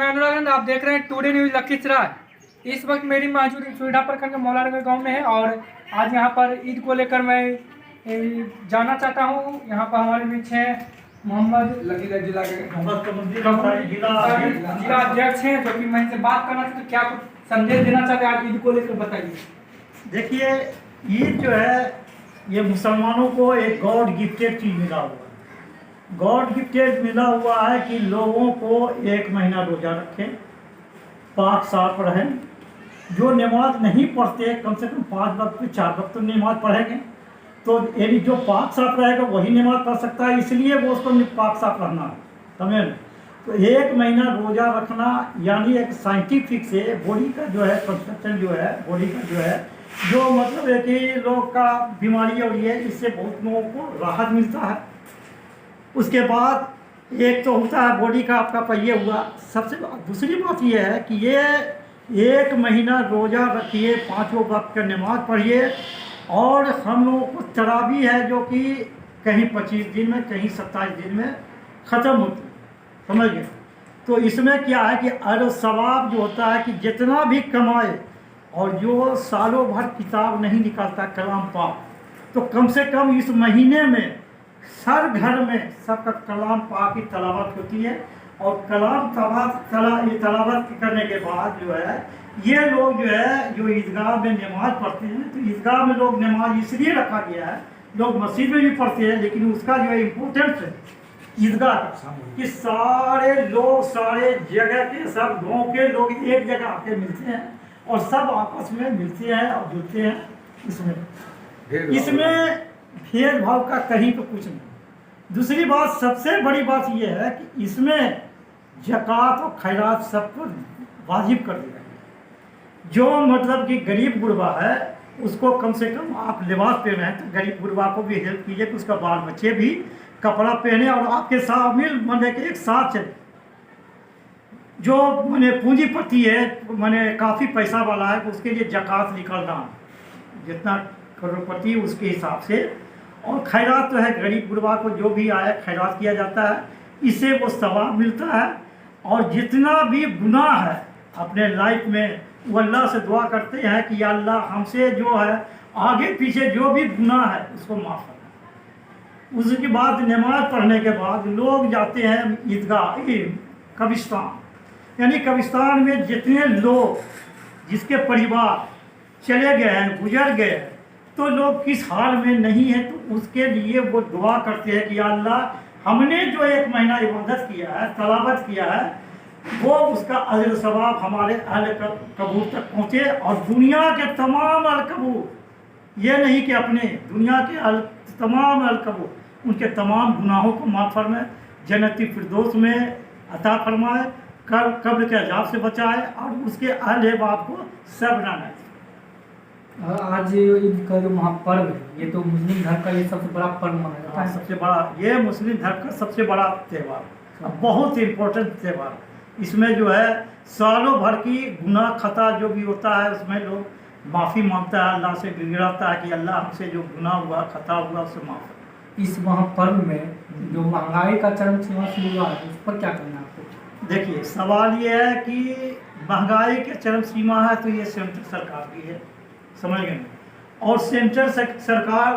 नाम है अनुराग, आप देख रहे हैं टुडे न्यूज लखीसराय। इस वक्त मेरी मौजूद सुविधा प्रखंड के मौलानगर गांव में है और आज यहां पर ईद को लेकर मैं जाना चाहता हूं। यहां पर हमारे बीच है मोहम्मद जिला अध्यक्ष हैं, जो कि मैं इनसे बात करना चाहता हूं। क्या कुछ संदेश देना चाहते हैं आज ईद को लेकर, बताइए। देखिए, ईद जो है ये मुसलमानों को एक गॉड गिफ्टेड चीज मिला हुआ है। गॉड गिफ्टेड मिला हुआ है कि लोगों को 1 महीना रोजा रखें, पाक साफ रहें। जो नमाज नहीं पढ़ते कम से कम 5 वक्त 4 वक्त तो नमाज पढ़ेंगे, तो यानी जो पाक साफ रहेगा वही नमाज पढ़ सकता है, इसलिए वो उसको पाक साफ रहना है, समझे। तो 1 महीना रोजा रखना यानी एक साइंटिफिक से बॉडी का जो है कंस्ट्रक्शन जो है, बॉडी का जो है जो मतलब है कि लोग का बीमारी और ये इससे बहुत लोगों को राहत मिलता है। उसके बाद एक तो होता है बॉडी का आपका पहिए हुआ। सबसे दूसरी बात यह है कि ये 1 महीना रोज़ा रखिए, 5 वक्त का नमाज पढ़िए। और हम लोगों को तरावी है जो कि कहीं 25 दिन में कहीं 27 दिन में ख़त्म होती है, समझ गए। तो इसमें क्या है कि अर सवाब जो होता है कि जितना भी कमाए और जो सालों भर किताब नहीं निकालता कलाम पाक, तो कम से कम इस महीने में हर घर में सबका कलाम पाक की तलावत होती है। और कलाम तलावत करने के बाद जो है ये लोग जो है जो ईदगाह में नमाज पढ़ते हैं, तो ईदगाह में लोग नमाज इसलिए रखा गया है, लोग मस्जिद में भी पढ़ते हैं, लेकिन उसका जो है इम्पोर्टेंस है ईदगाह का कि सारे लोग सारे जगह के सब गाँव के लोग एक जगह आके मिलते हैं और सब आपस में मिलते हैं और जुड़ते हैं। इसमें भेदभाव का कहीं तो कुछ नहीं। दूसरी बात, सबसे बड़ी बात यह है कि इसमें ज़कात और खैरात सबको वाजिब कर दिया गया। जो मतलब कि गरीब गुरबा है उसको कम से कम आप लिबास पहने हैं तो गरीब गुरबा को भी हेल्प कीजिए कि उसका बाल बच्चे भी कपड़ा पहने और आपके साथ मिल मने के एक साथ चले। जो मैंने पूंजीपति है, मैंने काफ़ी पैसा वाला है, तो उसके लिए ज़कात निकालना जितना करोड़पति उसके हिसाब से। और खैरात तो है गरीब गुरबा को जो भी आए खैरात किया जाता है, इससे वो सवाब मिलता है। और जितना भी गुनाह है अपने लाइफ में वो अल्लाह से दुआ करते हैं कि या अल्लाह हमसे जो है आगे पीछे जो भी गुनाह है उसको माफ़ करना। उसके बाद नमाज पढ़ने के बाद लोग जाते हैं ईदगाह कब्रिस्तान, यानी कब्रिस्तान में जितने लोग जिसके परिवार चले गए हैं गुजर गए हैं, तो लोग किस हाल में नहीं है, तो उसके लिए वो दुआ करते हैं कि अल्लाह हमने जो 1 महीना इबादत किया है, तलावत किया है, वो उसका अजर सवाब हमारे अहल कबूर तक पहुँचे। और दुनिया के तमाम अहल कबूर, ये नहीं कि अपने दुनिया के तमाम अहल कबूर उनके तमाम गुनाहों को माफ़ फरमाए, जन्नती फिरदौस में अता फरमाए, कब्र के अजाब से बचाए और उसके अहल बाप को सब बनाए। आज ईद का जो महापर्व है, ये तो मुस्लिम धर्म का ये सबसे बड़ा पर्व माना जाता है। सबसे बड़ा ये मुस्लिम धर्म का सबसे बड़ा त्यौहार, बहुत इम्पोर्टेंट त्यौहार। इसमें जो है सालों भर की गुनाह खता जो भी होता है उसमें लोग माफ़ी मांगता है, अल्लाह से गिड़गिड़ाता है कि अल्लाह हमसे जो गुनाह हुआ खता हुआ उससे माफ़। इस महापर्व में जो महंगाई का चरम सीमा शुरू हुआ है, उस पर क्या कहना है आपको? देखिए, सवाल ये है कि महंगाई के चरम सीमा है तो ये सेंट्रल सरकार की है, समझ गए। और सेंट्रल सरकार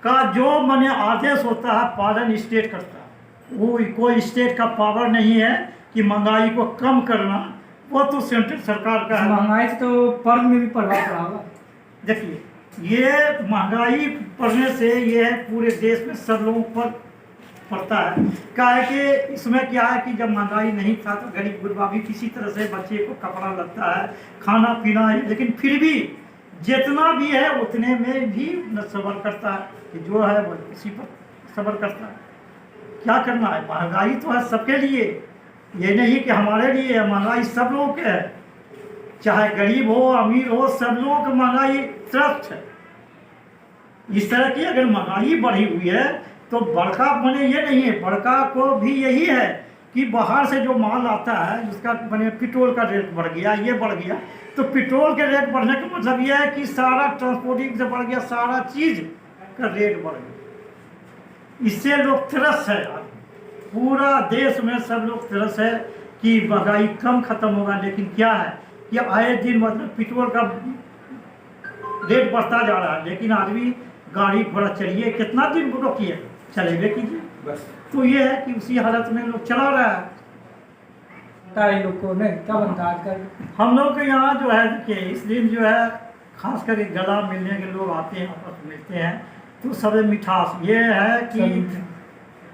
का जो माने आदेश होता है पालन स्टेट करता है। वो कोई स्टेट का पावर नहीं है कि महंगाई को कम करना, वो तो सेंट्रल सरकार का है। महंगाई से तो पर्व में भी प्रभाव पड़ा होगा। देखिए, ये महंगाई पड़ने से ये पूरे देश में सब लोगों पर पड़ता है। क्या है कि इसमें क्या है कि जब महंगाई नहीं था तो गरीब गुरबा भी किसी तरह से बच्चे को कपड़ा लगता है, खाना पीना है, लेकिन फिर भी जितना भी है उतने में भी न सब्र करता है कि जो है वो इसी पर सब्र करता है। क्या करना है, महंगाई तो है सबके लिए, ये नहीं कि हमारे लिए है, महंगाई सब लोगों के है, चाहे गरीब हो अमीर हो, सब लोगों की महंगाई त्रस्त है। इस तरह की अगर महंगाई बढ़ी हुई है तो बड़का बने ये नहीं है, बड़का को भी यही है कि बाहर से जो माल आता है उसका बने पेट्रोल का रेट बढ़ गया, ये बढ़ गया, तो पेट्रोल के रेट बढ़ने का मतलब यह है कि सारा ट्रांसपोर्टिंग से बढ़ गया, सारा चीज़ का रेट बढ़ गया। इससे लोग त्रस्त है, पूरा देश में सब लोग त्रस्त है कि महंगाई कम खत्म होगा, लेकिन क्या है कि आए दिन मतलब पेट्रोल का रेट बढ़ता जा रहा है, लेकिन आदमी गाड़ी घोड़ा चलिए कितना दिन रोकिए, चलेबे कीजिए बस तो ये है कि उसी हालत में लोग चला रहा है। ताई लोग को नहीं क्या बनता है आजकल। हम लोग के यहाँ जो है कि इस दिन जो है खास करके गला मिलने के लोग आते हैं, आपस में मिलते हैं, तो सब मिठास ये है कि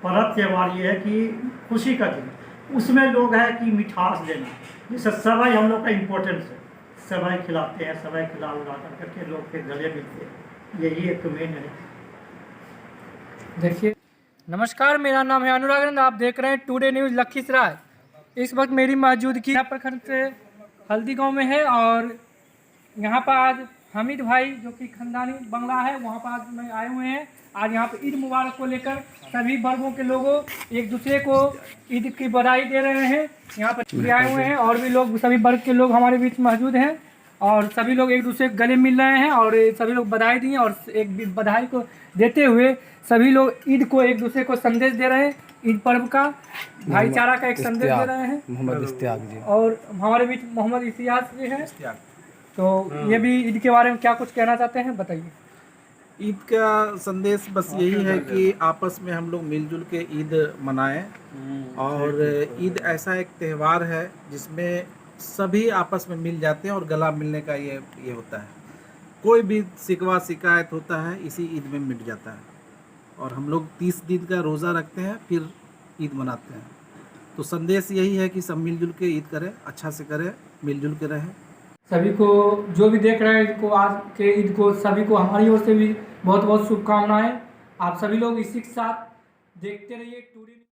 पर्व त्यौहार ये है कि खुशी का दिन, उसमें लोग है कि मिठास देना, जैसे सेवई हम लोग का इम्पोर्टेंस है, सेवई खिलाते हैं, सेवई खिला उला करके लोग के गले मिलते हैं, यही एक मेन है। देखिए नमस्कार, मेरा नाम है अनुराग, आप देख रहे हैं टुडे न्यूज़ लखीसराय। इस वक्त मेरी मौजूदगी यहाँ प्रखंड से हल्दी गांव में है और यहाँ पर आज हामिद भाई जो कि खानदानी बंगला है वहाँ पर आज में आए हुए हैं। आज यहाँ पर ईद मुबारक को लेकर सभी वर्गों के लोगों एक दूसरे को ईद की बधाई दे रहे हैं। यहाँ पर भी आए हुए हैं और भी लोग, सभी वर्ग के लोग हमारे बीच मौजूद हैं और सभी लोग एक दूसरे के गले मिल रहे हैं और सभी लोग बधाई दिए और एक बधाई को देते हुए सभी लोग ईद को एक दूसरे को संदेश दे रहे हैं, ईद पर्व का भाईचारा का एक संदेश दे रहे हैं। मोहम्मद इश्तियाक जी और हमारे बीच मोहम्मद इश्तियाक जी हैं, तो ये भी ईद के बारे में क्या कुछ कहना चाहते हैं, बताइए। ईद का संदेश बस यही है कि आपस में हम लोग मिलजुल के ईद मनाएं और ईद ऐसा एक त्यौहार है जिसमें सभी आपस में मिल जाते हैं और गला मिलने का ये होता है। कोई भी शिकवा शिकायत होता है इसी ईद में मिट जाता है और हम लोग 30 दिन का रोज़ा रखते हैं फिर ईद मनाते हैं। तो संदेश यही है कि सब मिलजुल के ईद करें, अच्छा से करें, मिलजुल के रहें। सभी को जो भी देख रहे हैं ईद को, आज के ईद को सभी को हमारी ओर से भी बहुत बहुत शुभकामनाएं। आप सभी लोग इसी के साथ देखते रहिए टुडे।